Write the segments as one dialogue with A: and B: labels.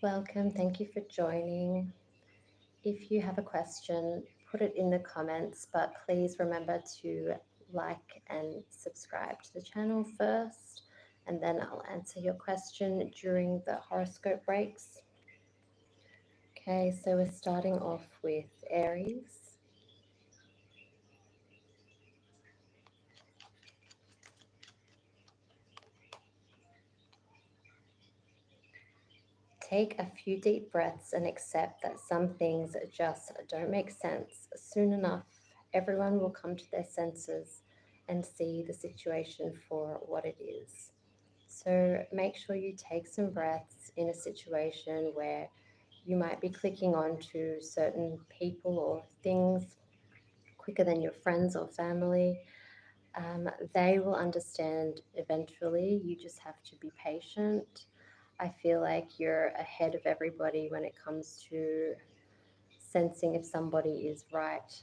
A: Welcome. Thank you for joining. If you have a question, put it in the comments, but please remember to like and subscribe to the channel first, and then I'll answer your question during the horoscope breaks. Okay, so we're starting off with Aries. Take a few deep breaths and accept that some things just don't make sense. Soon enough, everyone will come to their senses and see the situation for what it is. So make sure you take some breaths in a situation where you might be clicking on to certain people or things quicker than your friends or family. They will understand eventually. You just have to be patient. I feel like you're ahead of everybody when it comes to sensing if somebody is right.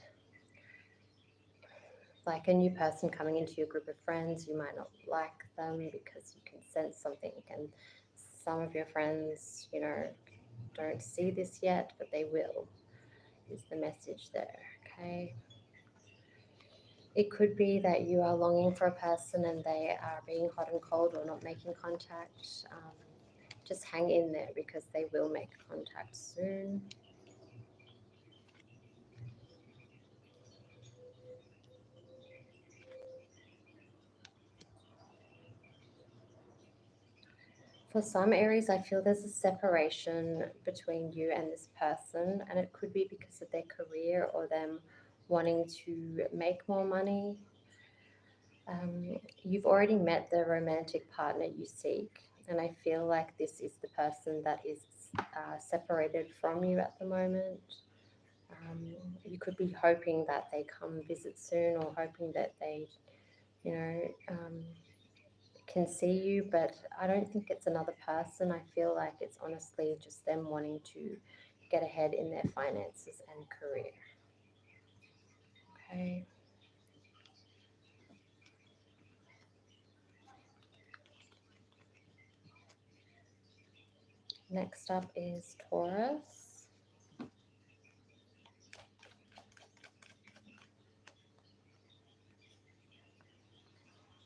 A: Like a new person coming into your group of friends, you might not like them because you can sense something. And some of your friends, don't see this yet, but they will, is the message there. Okay. It could be that you are longing for a person and they are being hot and cold or not making contact. Just hang in there because they will make contact soon. For some Aries, I feel there's a separation between you and this person, and it could be because of their career or them wanting to make more money. You've already met the romantic partner you seek, and I feel like this is the person that is separated from you at the moment. You could be hoping that they come visit soon or hoping that they, you know, um, can see you, but I don't think it's another person. I feel like it's honestly just them wanting to get ahead in their finances and career. Okay. Next up is Taurus.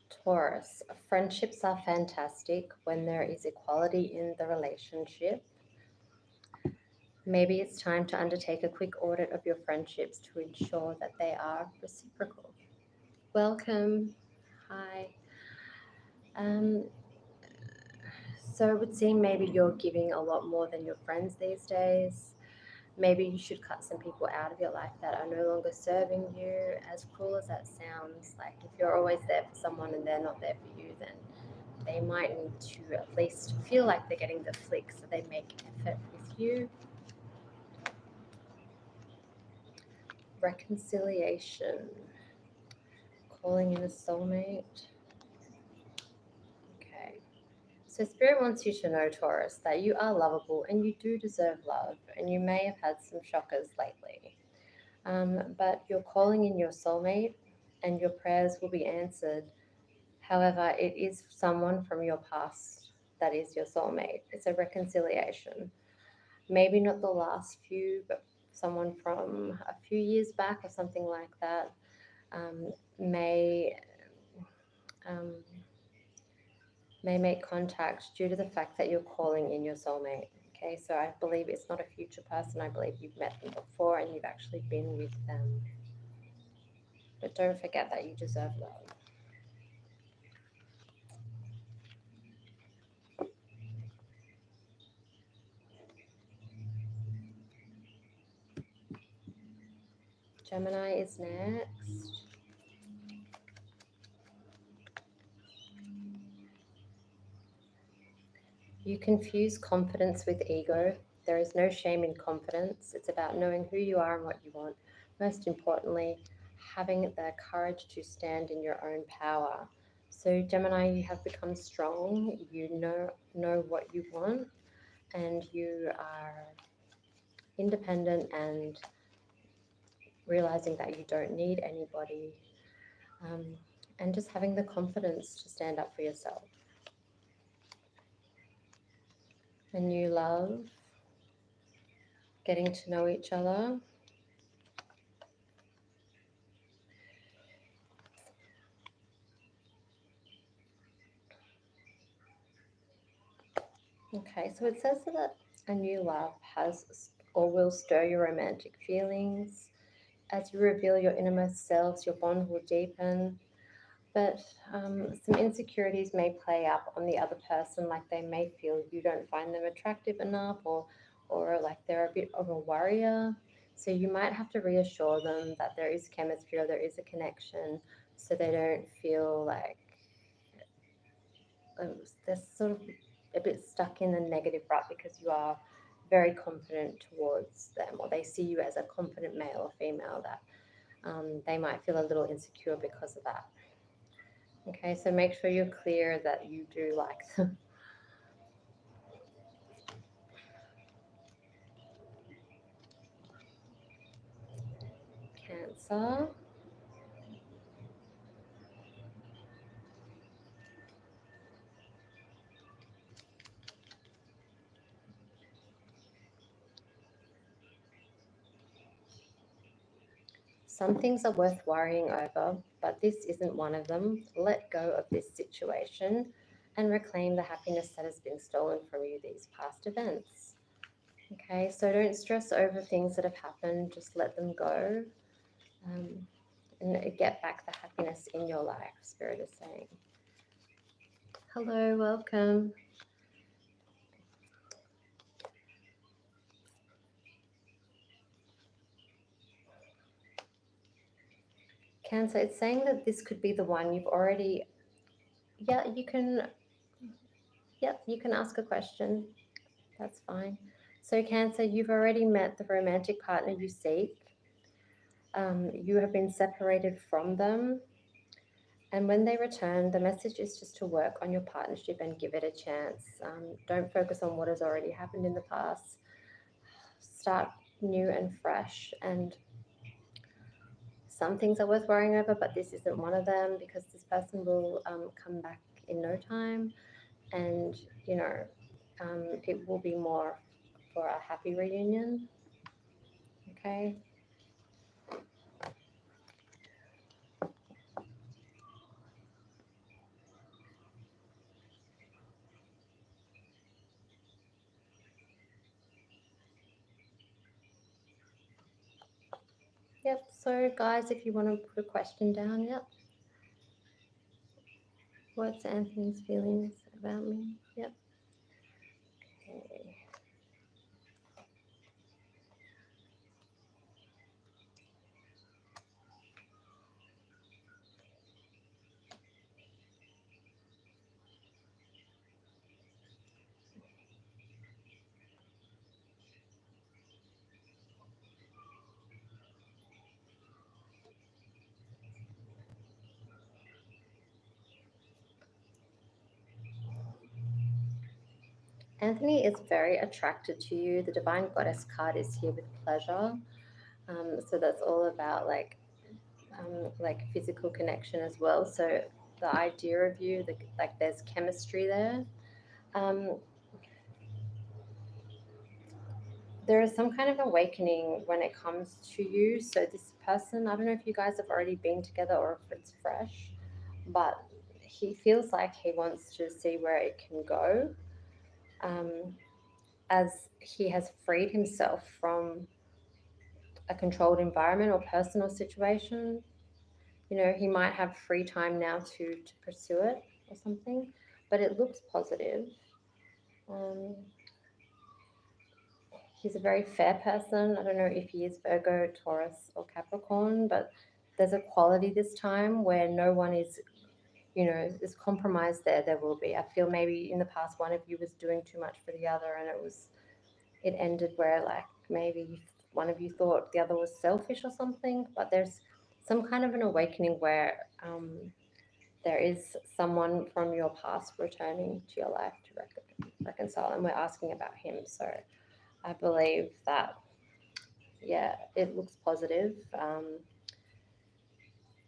A: Taurus, friendships are fantastic when there is equality in the relationship. Maybe it's time to undertake a quick audit of your friendships to ensure that they are reciprocal. Welcome. Hi. Um, so it would seem maybe you're giving a lot more than your friends these days. Maybe you should cut some people out of your life that are no longer serving you. As cruel as that sounds, like if you're always there for someone and they're not there for you, then they might need to at least feel like they're getting the flick so they make effort with you. Reconciliation. Calling in a soulmate. Okay. So Spirit wants you to know, Taurus, that you are lovable and you do deserve love, and you may have had some shockers lately. But you're calling in your soulmate and your prayers will be answered. However, it is someone from your past that is your soulmate. It's a reconciliation. Maybe not the last few, but someone from a few years back or something like that um, may um, may make contact due to the fact that you're calling in your soulmate. Okay, so I believe it's not a future person. I believe you've met them before and you've actually been with them. But don't forget that you deserve love. Gemini is next. You confuse confidence with ego. There is no shame in confidence. It's about knowing who you are and what you want. Most importantly, having the courage to stand in your own power. So Gemini, you have become strong. You know what you want, and you are independent and realizing that you don't need anybody, um, and just having the confidence to stand up for yourself. A new love. getting to know each other. Okay, so it says that a new love has or will stir your romantic feelings. As you reveal your innermost selves, your bond will deepen. But some insecurities may play up on the other person, like they may feel you don't find them attractive enough, or like they're a bit of a worrier. So you might have to reassure them that there is chemistry or there is a connection, so they don't feel like they're sort of a bit stuck in the negative rut because you are very confident towards them, or they see you as a confident male or female that they might feel a little insecure because of that. Okay, so make sure you're clear that you do like them. Cancer. Some things are worth worrying over, but this isn't one of them. Let go of this situation and reclaim the happiness that has been stolen from you these past events. Okay, so don't stress over things that have happened, just let them go, um, and get back the happiness in your life, Spirit is saying. Hello, welcome. Cancer, it's saying that this could be the one you've already. Yeah, you can ask a question. That's fine. So, Cancer, you've already met the romantic partner you seek. You have been separated from them. And when they return, the message is just to work on your partnership and give it a chance. Don't focus on what has already happened in the past. Start new and fresh. And some things are worth worrying over, but this isn't one of them because this person will come back in no time. And, you know, it will be more for a happy reunion. Okay. Yep. So, guys, if you want to put a question down, yep. What's Anthony's feelings about me? Yep. Okay. Anthony is very attracted to you. The Divine Goddess card is here with pleasure. So that's all about like physical connection as well. So the idea of you, like there's chemistry there. Um, there is some kind of awakening when it comes to you. So this person, I don't know if you guys have already been together or if it's fresh, but he feels like he wants to see where it can go. Um, as he has freed himself from a controlled environment or personal situation. You know, he might have free time now to pursue it or something, but it looks positive. Um, he's a very fair person. I don't know if he is Virgo, Taurus, or Capricorn, but there's a quality this time where no one is, you know, there's compromise there. There will be. I feel maybe in the past one of you was doing too much for the other, and it ended where like maybe one of you thought the other was selfish or something. But there's some kind of an awakening where there is someone from your past returning to your life to reconcile, and we're asking about him. So I believe that, yeah, it looks positive.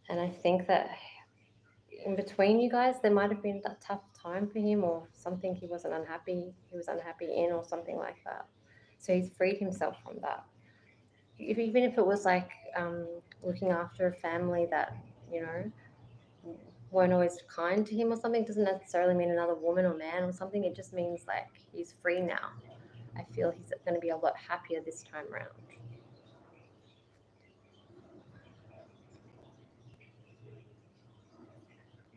A: And I think that in between you guys, there might have been that tough time for him or something he was unhappy in or something like that. So he's freed himself from that. Even if it was like looking after a family that, you know, weren't always kind to him or something, doesn't necessarily mean another woman or man or something. It just means like he's free now. I feel he's going to be a lot happier this time around.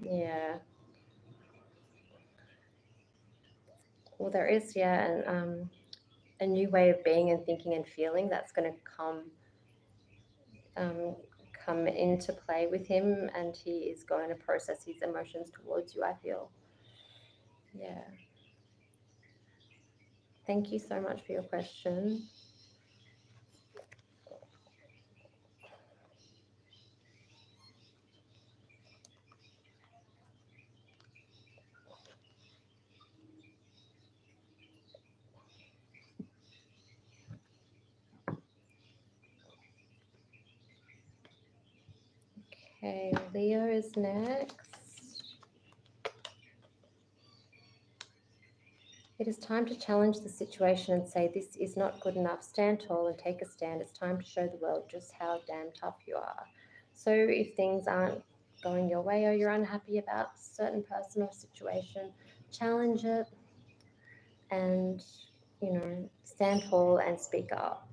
A: Yeah. Well, there is, yeah, and a new way of being and thinking and feeling that's going to um, come into play with him, and he is going to process his emotions towards you. I feel. Yeah. Thank you so much for your question. Okay, Leo is next. It is time to challenge the situation and say, this is not good enough. Stand tall and take a stand. It's time to show the world just how damn tough you are. So, if things aren't going your way or you're unhappy about a certain person or situation, challenge it and, you know, stand tall and speak up.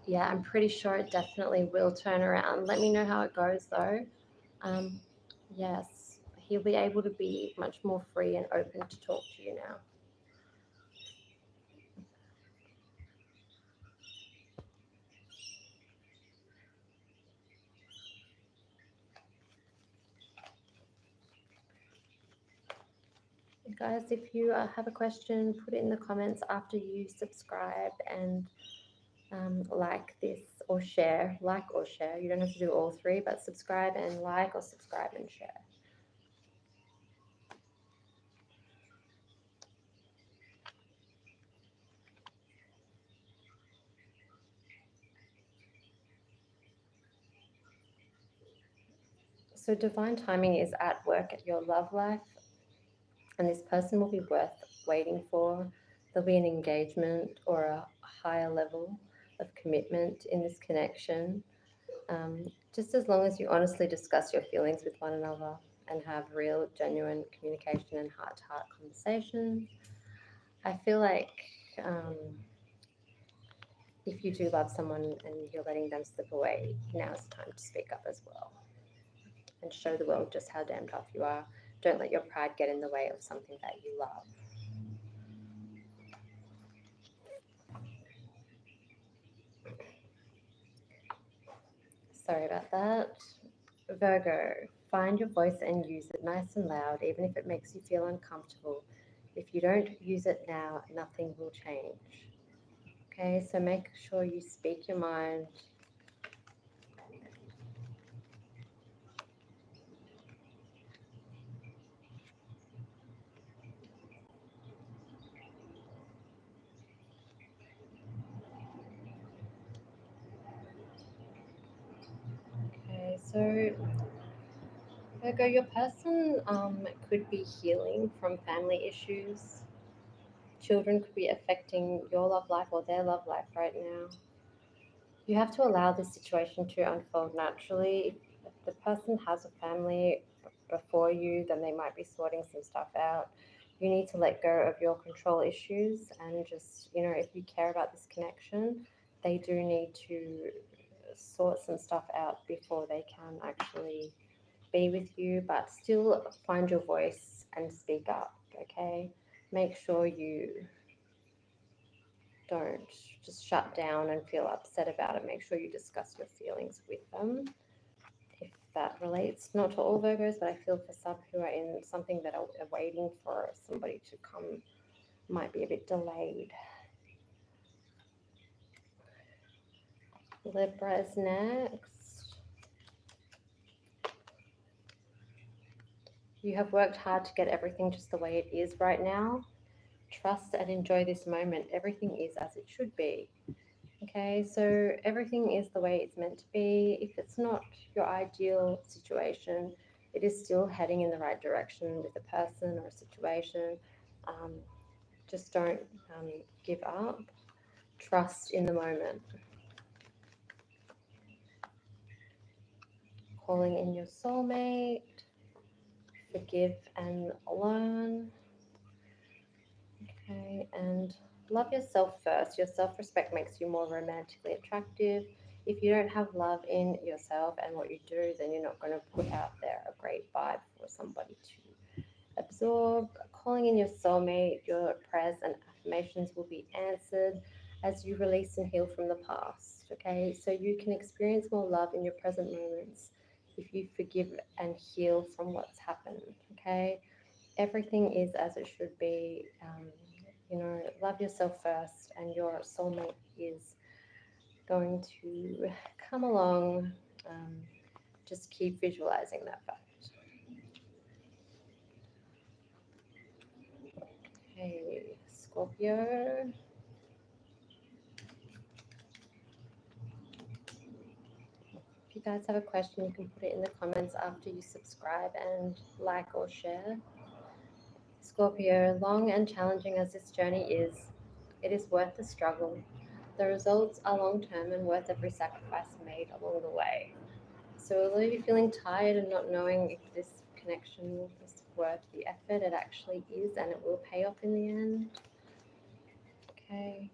A: Yeah, I'm pretty sure it definitely will turn around. Let me know how it goes though. Um, yes, he'll be able to be much more free and open to talk to you now. Guys, if you have a question, put it in the comments after you subscribe and like this or share. Like or share. You don't have to do all three, but subscribe and like, or subscribe and share. So divine timing is at work at your love life, and this person will be worth waiting for. There'll be an engagement or a higher level of commitment in this connection. Just as long as you honestly discuss your feelings with one another and have real, genuine communication and heart to heart conversations. I feel like um, if you do love someone and you're letting them slip away, now is the time to speak up as well and show the world just how damn tough you are. Don't let your pride get in the way of something that you love. Sorry about that. Virgo, find your voice and use it nice and loud, even if it makes you feel uncomfortable. If you don't use it now, nothing will change. Okay, so make sure you speak your mind. Okay, so Virgo, your person could be healing from family issues. Children could be affecting your love life or their love life right now. You have to allow this situation to unfold naturally. If the person has a family before you, then they might be sorting some stuff out. You need to let go of your control issues and just, you know, if you care about this connection, they do need to sort some stuff out before they can actually be with you, but still find your voice and speak up, okay? Make sure you don't just shut down and feel upset about it. Make sure you discuss your feelings with them. If that relates, not to all Virgos, but I feel for some who are in something that are waiting for somebody to come, might be a bit delayed. Libra is next. You have worked hard to get everything just the way it is right now. Trust and enjoy this moment. Everything is as it should be. Okay, so everything is the way it's meant to be. If it's not your ideal situation, it is still heading in the right direction with a person or a situation. Um, just don't give up. Trust in the moment. Calling in your soulmate. Forgive and learn. Okay, and love yourself first. Your self respect makes you more romantically attractive. If you don't have love in yourself and what you do, then you're not going to put out there a great vibe for somebody to absorb. Calling in your soulmate, your prayers and affirmations will be answered as you release and heal from the past. Okay, so you can experience more love in your present moments if you forgive and heal from what's happened. Okay, everything is as it should be. Love yourself first, and your soulmate is going to come along. Um, just keep visualizing that fact. Okay, Scorpio. If you guys have a question, you can put it in the comments after you subscribe and like or share. Scorpio, long and challenging as this journey is, it is worth the struggle. The results are long term and worth every sacrifice made along the way. So, although you're feeling tired and not knowing if this connection is worth the effort, it actually is, and it will pay off in the end. Okay.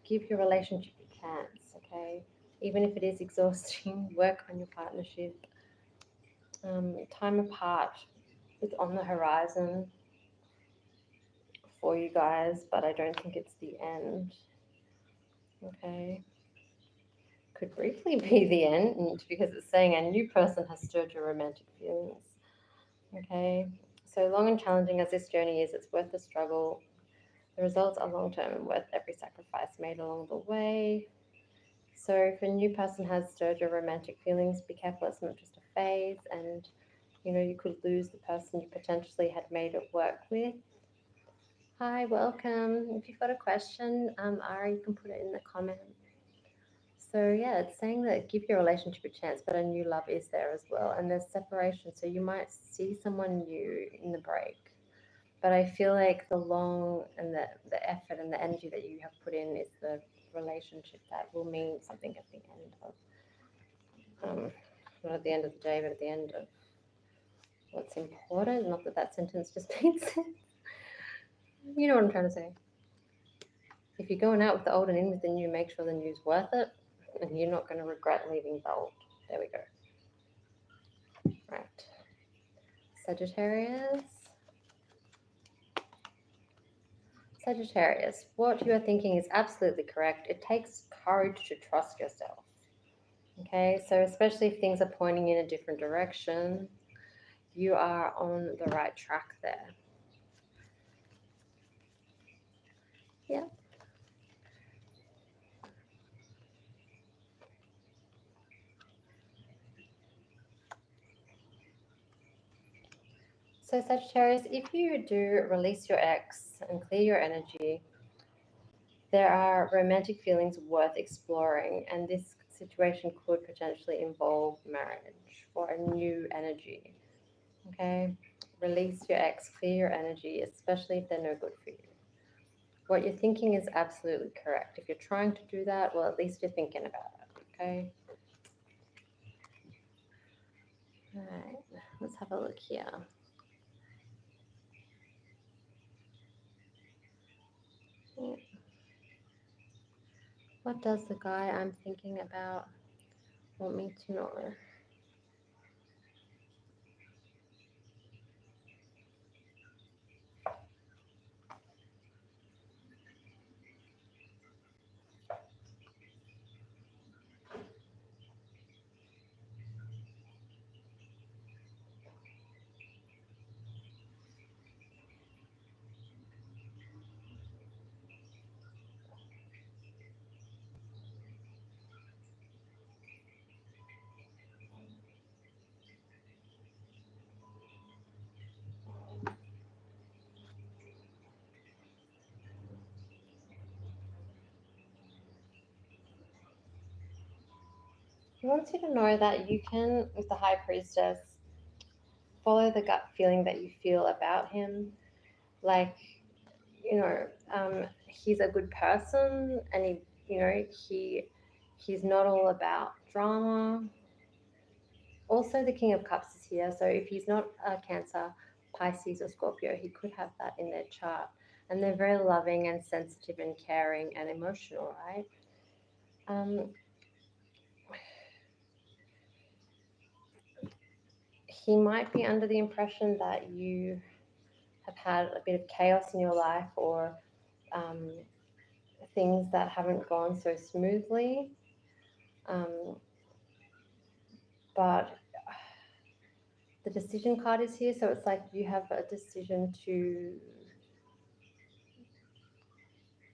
A: Give your relationship a chance. Okay. Even if it is exhausting, work on your partnership. Time apart is on the horizon for you guys, but I don't think it's the end. Okay. Could briefly be the end because it's saying a new person has stirred your romantic feelings. Okay. So long and challenging as this journey is, it's worth the struggle. The results are long term and worth every sacrifice made along the way. So if a new person has stirred your romantic feelings, be careful it's not just a phase, and you could lose the person you potentially had made it work with. Hi, welcome. If you've got a question, Ari, you can put it in the comments. So yeah, it's saying that give your relationship a chance, but a new love is there as well, and there's separation. So you might see someone new in the break, but I feel like the long and the effort and the energy that you have put in is the relationship that will mean something at the end of, not at the end of the day, but at the end of what's important. Not that that sentence just makes sense. You know what I'm trying to say. If you're going out with the old and in with the new, make sure the new's worth it, and you're not going to regret leaving the old. There we go. Right. Sagittarius. Sagittarius, what you are thinking is absolutely correct. It takes courage to trust yourself. Okay, so especially if things are pointing in a different direction, you are on the right track there. Yeah. So Sagittarius, if you do release your ex and clear your energy, there are romantic feelings worth exploring, and this situation could potentially involve marriage or a new energy. Okay, release your ex, clear your energy, especially if they're no good for you. What you're thinking is absolutely correct. If you're trying to do that, well, at least you're thinking about it. Okay. All right. Let's have a look here. What does the guy I'm thinking about want me to know? wants you to know that you can, with the High Priestess, follow the gut feeling that you feel about him. Like, you know, he's a good person, and he's not all about drama. Also, the King of Cups is here, so if he's not a Cancer, Pisces, or Scorpio, he could have that in their chart. And they're very loving and sensitive and caring and emotional, right? Um, he might be under the impression that you have had a bit of chaos in your life, or um, things that haven't gone so smoothly. Um, but the decision card is here, so it's like you have a decision to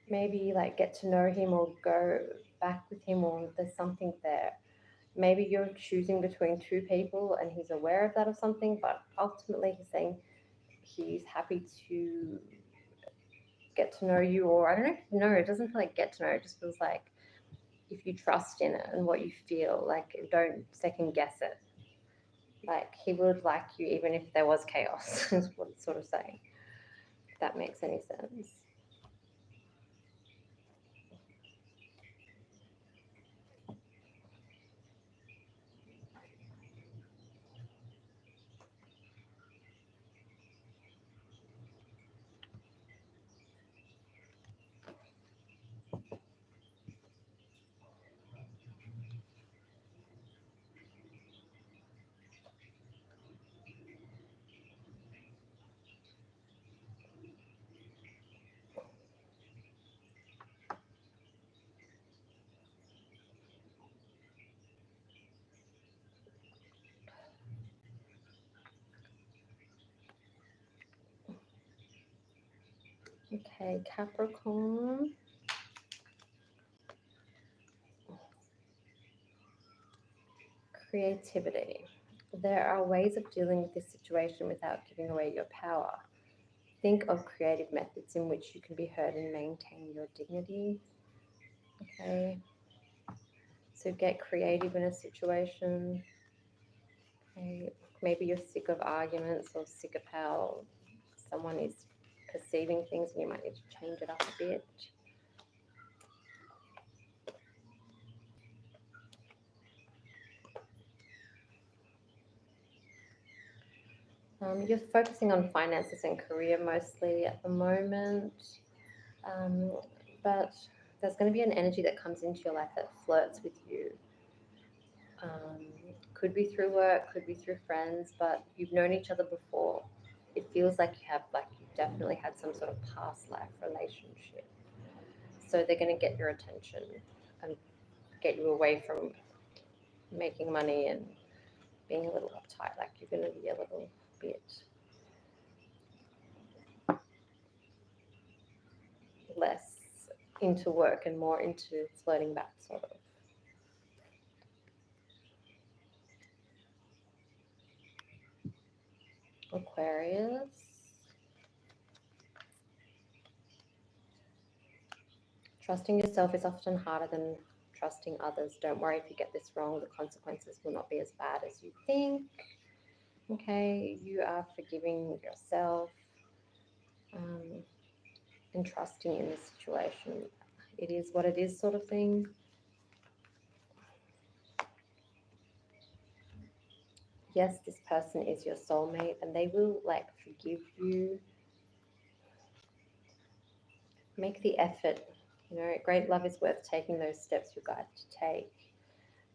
A: maybe like get to know him or go back with him, or there's something there. Maybe you're choosing between two people and he's aware of that or something, but ultimately he's saying he's happy to get to know you, or I don't know, it doesn't feel like get to know, it just feels like if you trust in it and what you feel, like don't second guess it. Like he would like you even if there was chaos, is what it's sort of saying. If that makes any sense. Okay, Capricorn. Creativity. There are ways of dealing with this situation without giving away your power. Think of creative methods in which you can be heard and maintain your dignity. Okay. So get creative in a situation. Okay. Maybe you're sick of arguments or sick of how someone is perceiving things, and you might need to change it up a bit. You're focusing on finances and career mostly at the moment, um, but there's going to be an energy that comes into your life that flirts with you. Could be through work, could be through friends, but you've known each other before. It feels like you've definitely had some sort of past life relationship. So they're going to get your attention and get you away from making money and being a little uptight. Like you're going to be a little bit less into work and more into flirting back, sort of. Aquarius. Trusting yourself is often harder than trusting others. Don't worry if you get this wrong, the consequences will not be as bad as you think. Okay, you are forgiving yourself, um, and trusting in the situation. It is what it is, sort of thing. Yes, this person is your soulmate and they will like forgive you. Make the effort. You know, great love is worth taking those steps you're guided to take.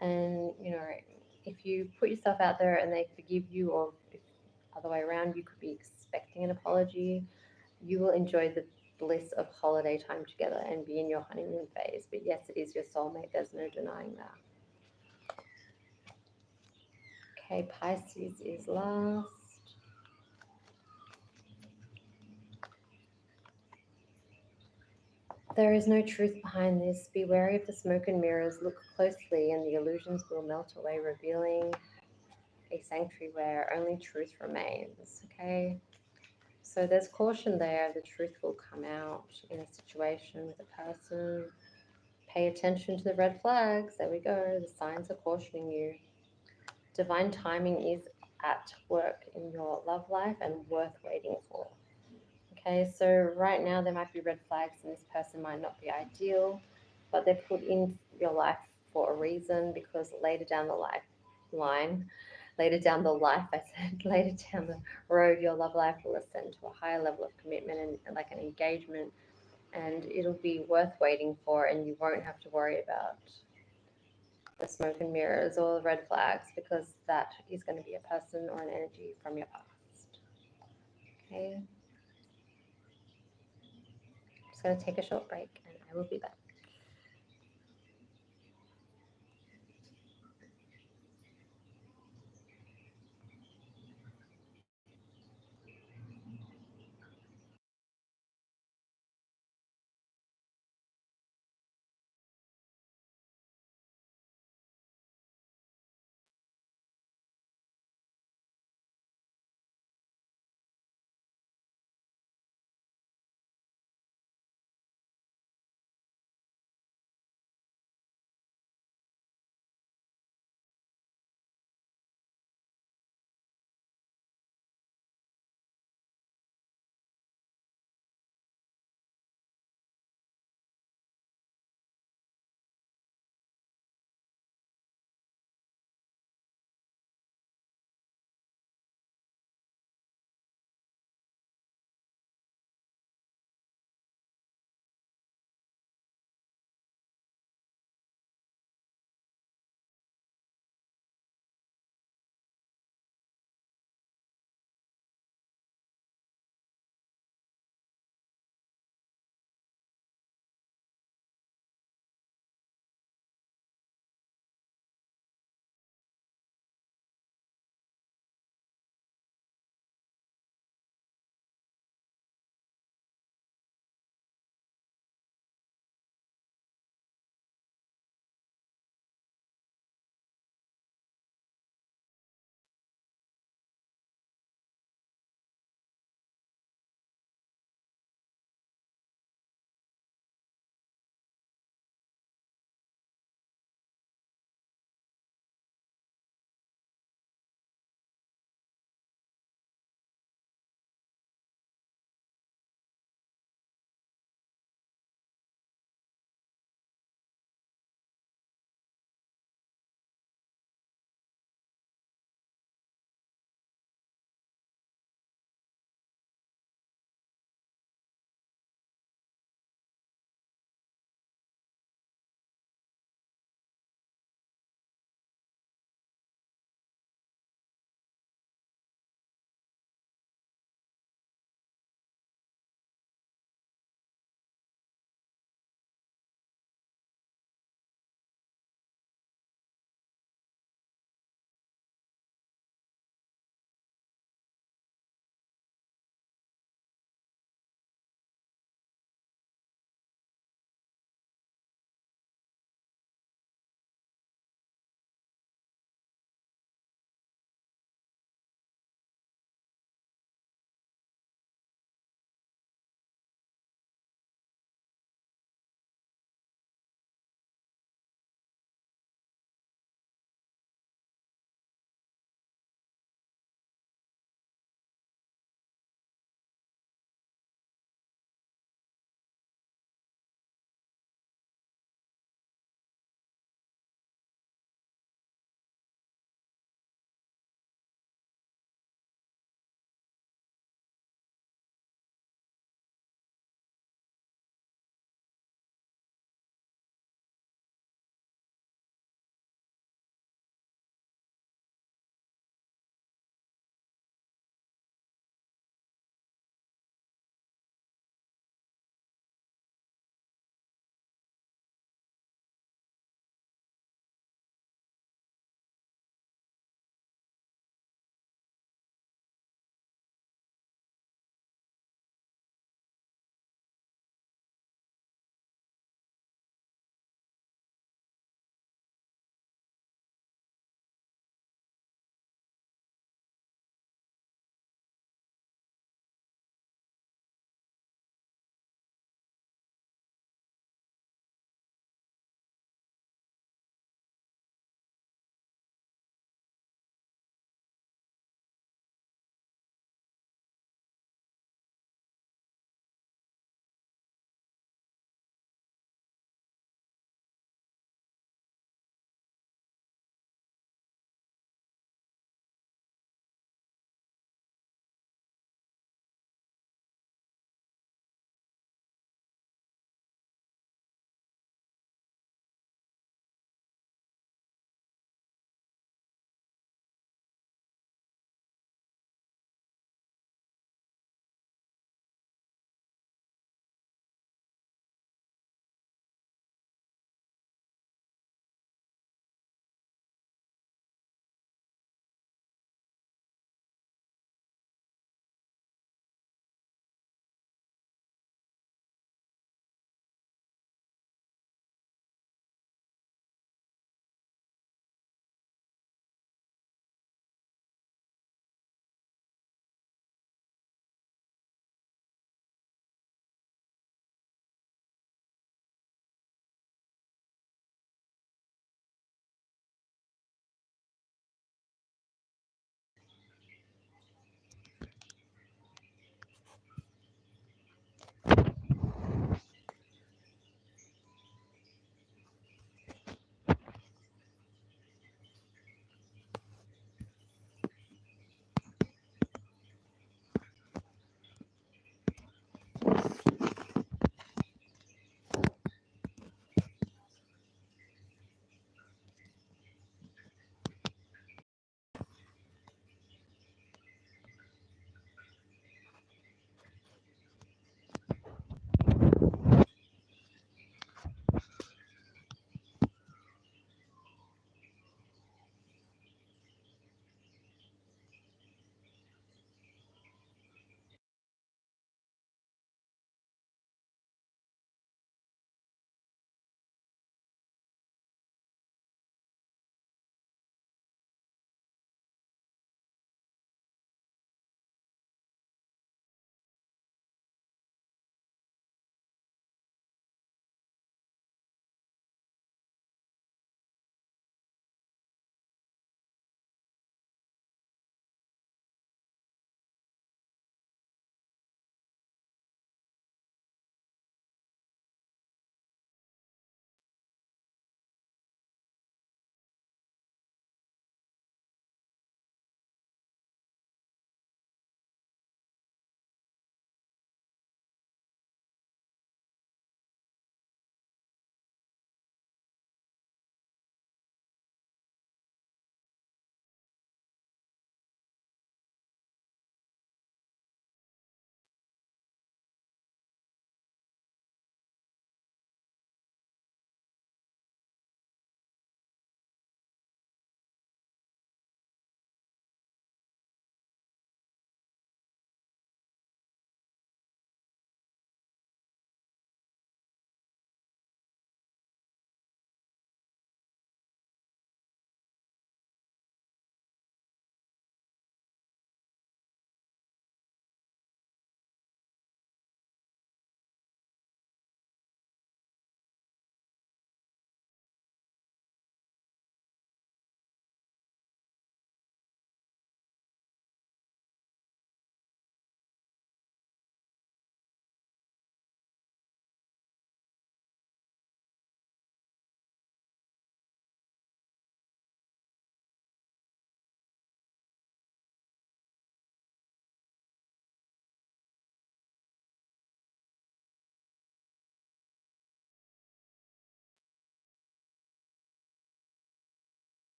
A: And, you know, if you put yourself out there and they forgive you, or if other way around, you could be expecting an apology, you will enjoy the bliss of holiday time together and be in your honeymoon phase. But yes, it is your soulmate. There's no denying that. Okay, Pisces is last. There is no truth behind this. Be wary of the smoke and mirrors. Look closely, and the illusions will melt away, revealing a sanctuary where only truth remains. Okay, so there's caution there. The truth will come out in a situation with a person. Pay attention to the red flags. There we go. The signs are cautioning you. Divine timing is at work in your love life and worth waiting for. Okay, so right now there might be red flags and this person might not be ideal, but they're put in your life for a reason, because later down the later down the life, I said, later down the road, your love life will ascend to a higher level of commitment and like an engagement, and it'll be worth waiting for, and you won't have to worry about the smoke and mirrors or the red flags, because that is going to be a person or an energy from your past. Okay, just going to take a short break and I will be back.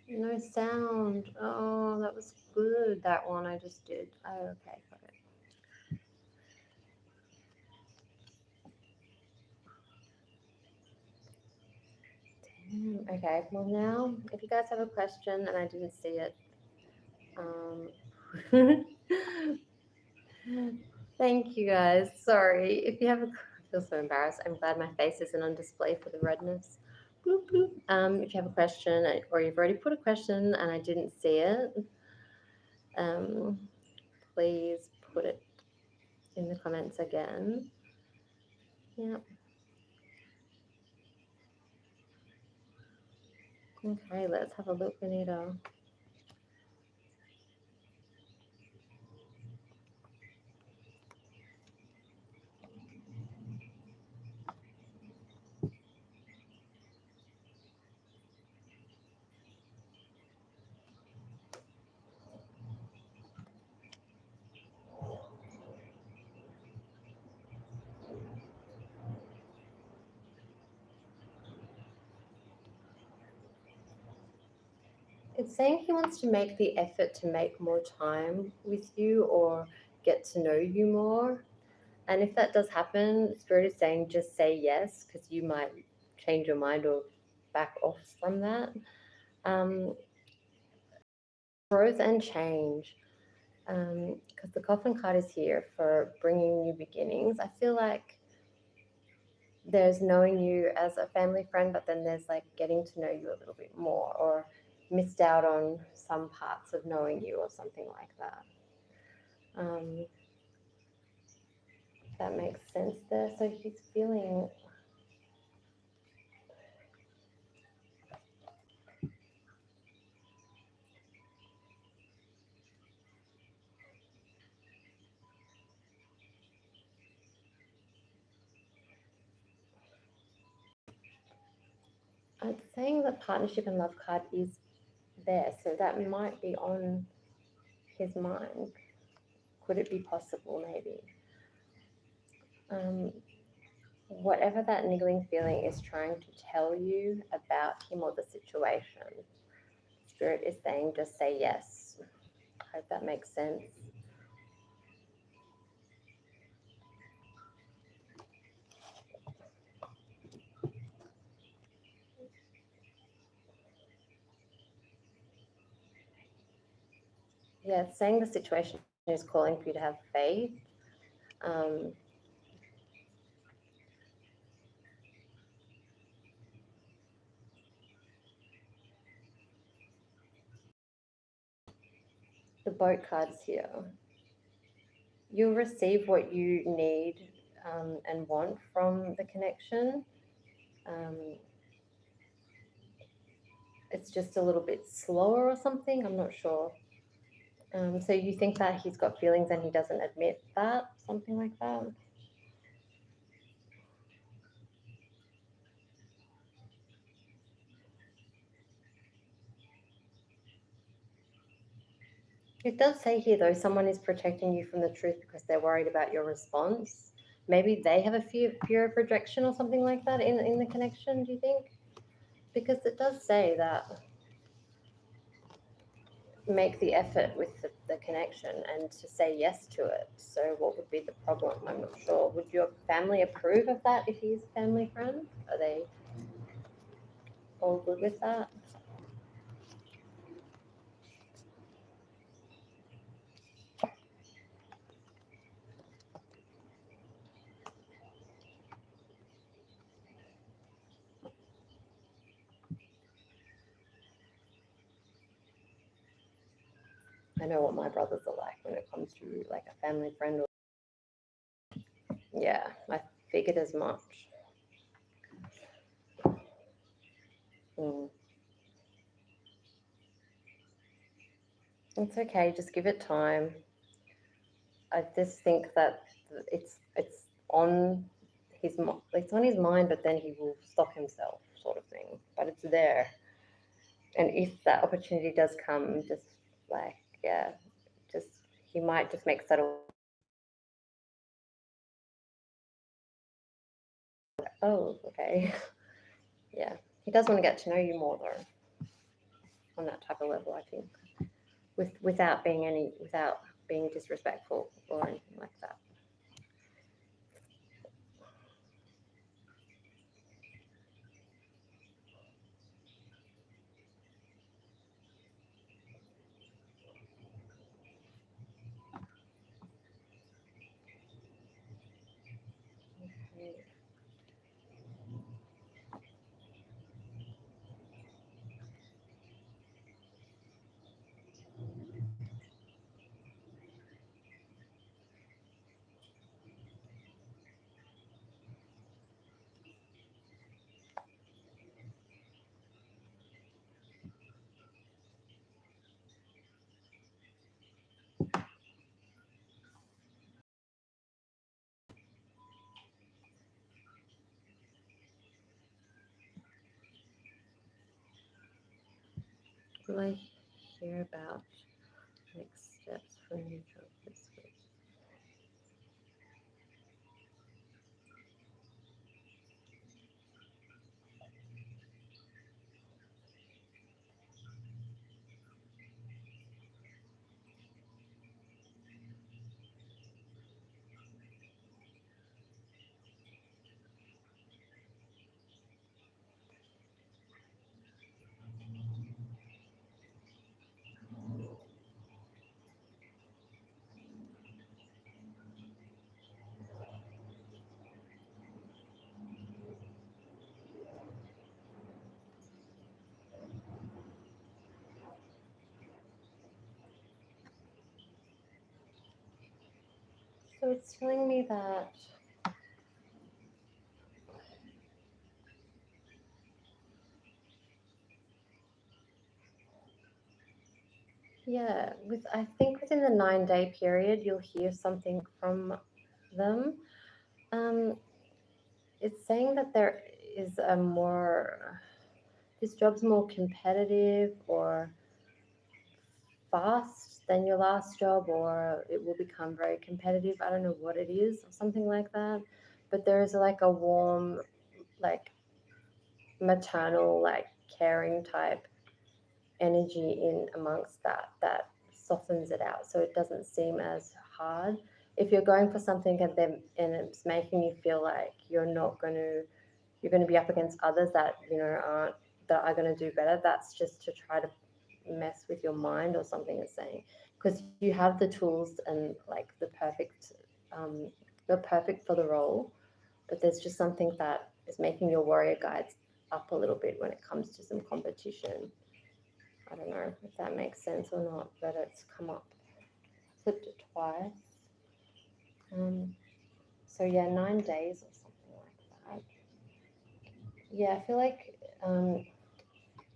A: No sound. Oh, that was good. That one I just did. Oh, okay, got it. Okay, well now, if you guys have a question and I didn't see it, thank you guys. Sorry if you have a. I feel so embarrassed. I'm glad my face isn't on display for the redness. Bloop, bloop. If you have a question or you've already put a question and I didn't see it, um, please put it in the comments again. Yeah. Okay, let's have a look, Benita. It's saying he wants to make the effort to make more time with you or get to know you more. And if that does happen, Spirit is saying just say yes because you might change your mind or back off from that. Um, Growth and change. Because the Coffin card is here for bringing new beginnings. I feel like there's knowing you as a family friend, but then there's like getting to know you a little bit more or missed out on some parts of knowing you or something like that. That makes sense there. So he's feeling. I'm saying the partnership and love card is there, so that might be on his mind. Could it be possible, maybe? Um, Whatever that niggling feeling is trying to tell you about him or the situation, Spirit is saying just say yes. I hope that makes sense. Yeah, it's saying the situation is calling for you to have faith. Um, the boat card is here. You'll receive what you need and want from the connection. Um, it's just a little bit slower or something. I'm not sure. So you think that he's got feelings and he doesn't admit that, something like that. It does say here though, someone is protecting you from the truth because they're worried about your response. Maybe they have a fear of rejection or something like that in the connection. Do you think? Because it does say that make the effort with the connection and to say yes to it. So what would be the problem? I'm not sure. Would your family approve of that if he's a family friend? Are they all good with that? I know what my brothers are like when it comes to like a family friend. Yeah, I figured as much. Mm. It's okay. Just give it time. I just think that it's on it's on his mind, but then he will stop himself, sort of thing. But it's there, and if that opportunity does come, just like yeah, just he might just make subtle. Oh, okay, yeah. He does want to get to know you more though. on that type of level, I think, without being disrespectful or anything like that. Will I hear about next steps for new job this week? So it's telling me that I think within the 9-day period you'll hear something from them. Um, it's saying that there is a more this job's more competitive or fast than your last job, or it will become very competitive. I don't know what it is, or something like that. But there is like a warm, like maternal, like caring type energy in amongst that softens it out, so it doesn't seem as hard. If you're going for something and it's making you feel like you're going to be up against others that are going to do better, that's just to try to mess with your mind or something it's saying, because you have the tools and like um, you're perfect for the role, but there's just something that is making your warrior guides up a little bit when it comes to some competition. I don't know if that makes sense or not, but it's come up, flipped it twice. So yeah, 9 days or something like that. Yeah, I feel like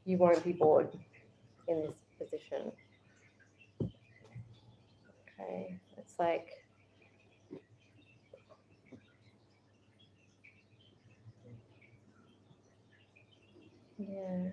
A: you won't be bored in this position. Okay, it's like, yeah.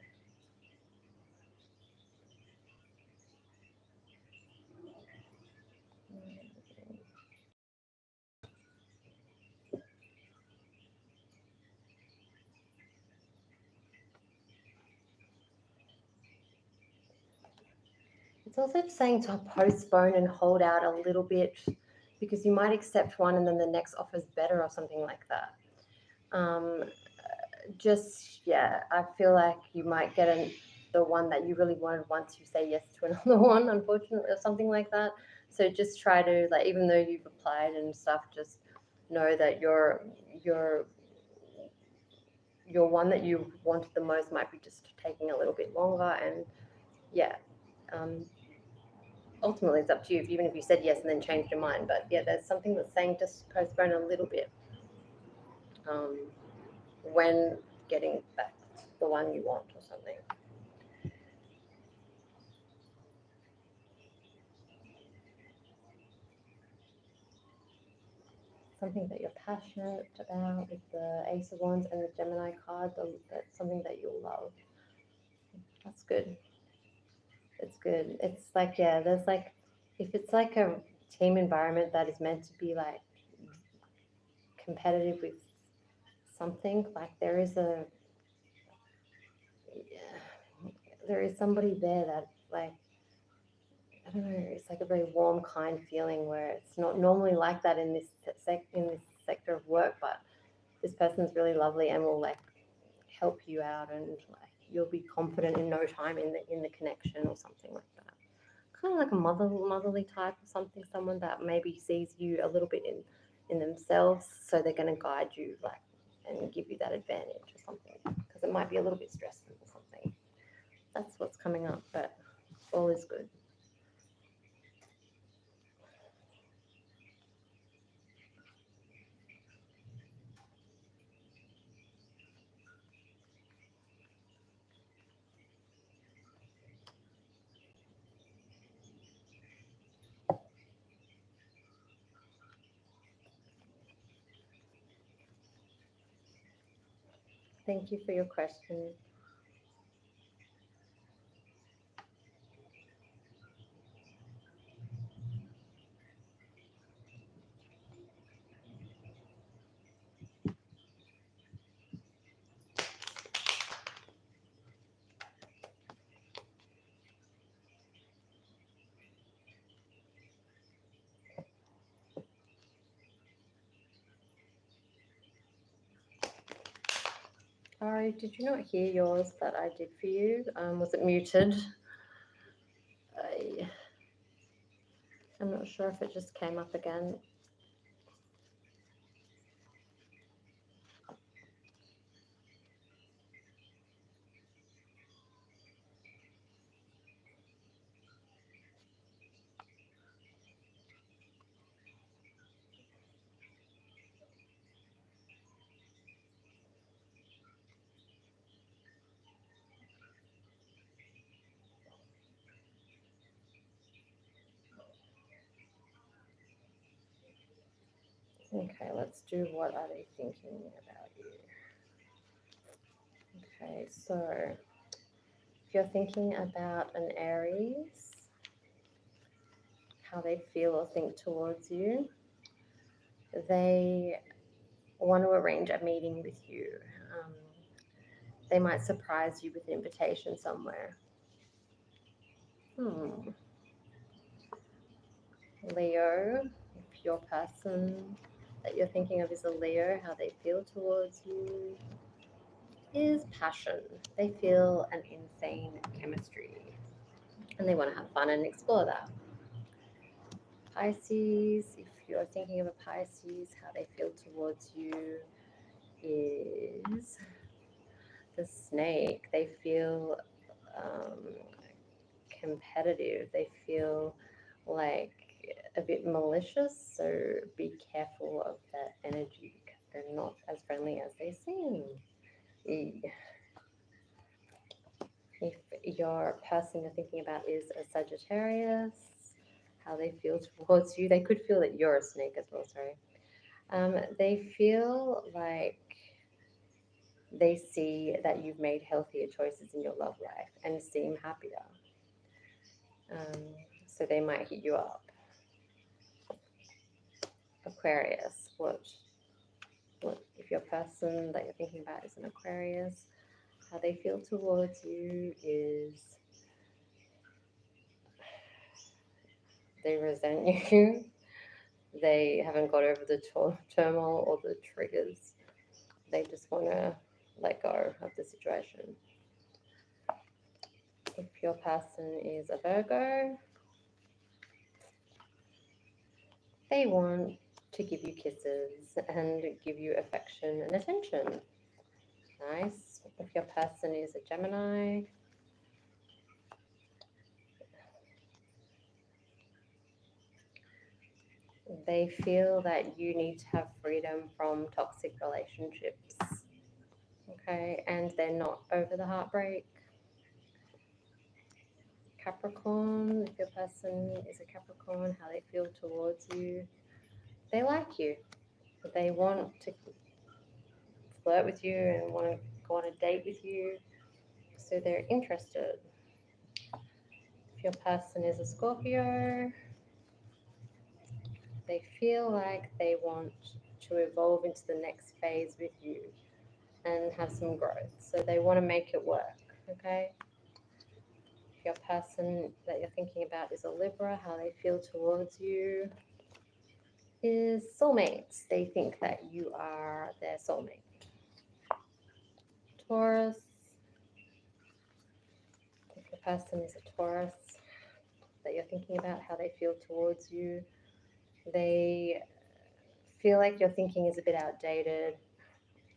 A: It's also saying to postpone and hold out a little bit, because you might accept one and then the next offer is better or something like that. Yeah, I feel like you might get the one that you really wanted once you say yes to another one, unfortunately, or something like that. So just try to, like, even though you've applied and stuff, just know that your your one that you wanted the most might be just taking a little bit longer. And yeah, um, ultimately it's up to you, even if you said yes and then changed your mind. But yeah, there's something that's saying just postpone a little bit um, when getting back the one you want or something. Something that you're passionate about with the Ace of Wands and the Gemini card, that's something that you'll love. That's good. It's good. It's like, yeah, there's like, if it's like a team environment that is meant to be like competitive with something, like there is a, yeah, there is somebody there that, like, I don't know, it's like a very warm, kind feeling where it's not normally like that in in this sector of work, but this person's really lovely and will like help you out, and like you'll be confident in no time in the connection or something like that. Kind of like a motherly type or something, someone that maybe sees you a little bit in themselves, so they're going to guide you like and give you that advantage or something, because it might be a little bit stressful or something. That's what's coming up, but all is good. Thank you for your question. Ari, did you not hear yours that I did for you? Was it muted? I, I'm not sure if it just came up again. Okay, let's do what are they thinking about you. Okay, so if you're thinking about an Aries, how they feel or think towards you, they want to arrange a meeting with you. Um, they might surprise you with an invitation somewhere. Hmm. Leo, if your person that you're thinking of is a Leo, how they feel towards you is passion. They feel an insane chemistry and they want to have fun and explore that. Pisces, if you're thinking of a Pisces, how they feel towards you is the snake. They feel um, competitive. They feel like a bit malicious, so be careful of that energy because they're not as friendly as they seem. If your person you're thinking about is a Sagittarius, how they feel towards you, they could feel that you're a snake as well, sorry. They feel like they see that you've made healthier choices in your love life and seem happier. Um, so they might hit you up. Aquarius, what if your person that you're thinking about is an Aquarius, how they feel towards you is they resent you. They haven't got over the turmoil or the triggers. They just want to let go of the situation. If your person is a Virgo, they want to give you kisses and give you affection and attention. Nice. If your person is a Gemini, they feel that you need to have freedom from toxic relationships. Okay, and they're not over the heartbreak. Capricorn, if your person is a Capricorn, how they feel towards you, they like you. They want to flirt with you and want to go on a date with you, so they're interested. If your person is a Scorpio, they feel like they want to evolve into the next phase with you and have some growth. So they want to make it work, okay? your person that you're thinking about is a Libra, how they feel towards you is soulmates. They think that you are their soulmate. Taurus, if your person is a Taurus that you're thinking about, how they feel towards you, they feel like your thinking is a bit outdated.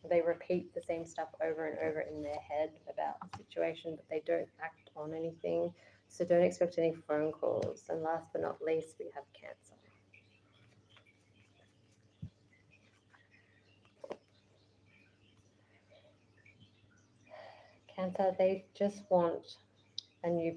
A: They repeat the same stuff over and over in their head about the situation, but they don't act on anything. So don't expect any phone calls. And last but not least, we have Cancer. Cancer, they just want a new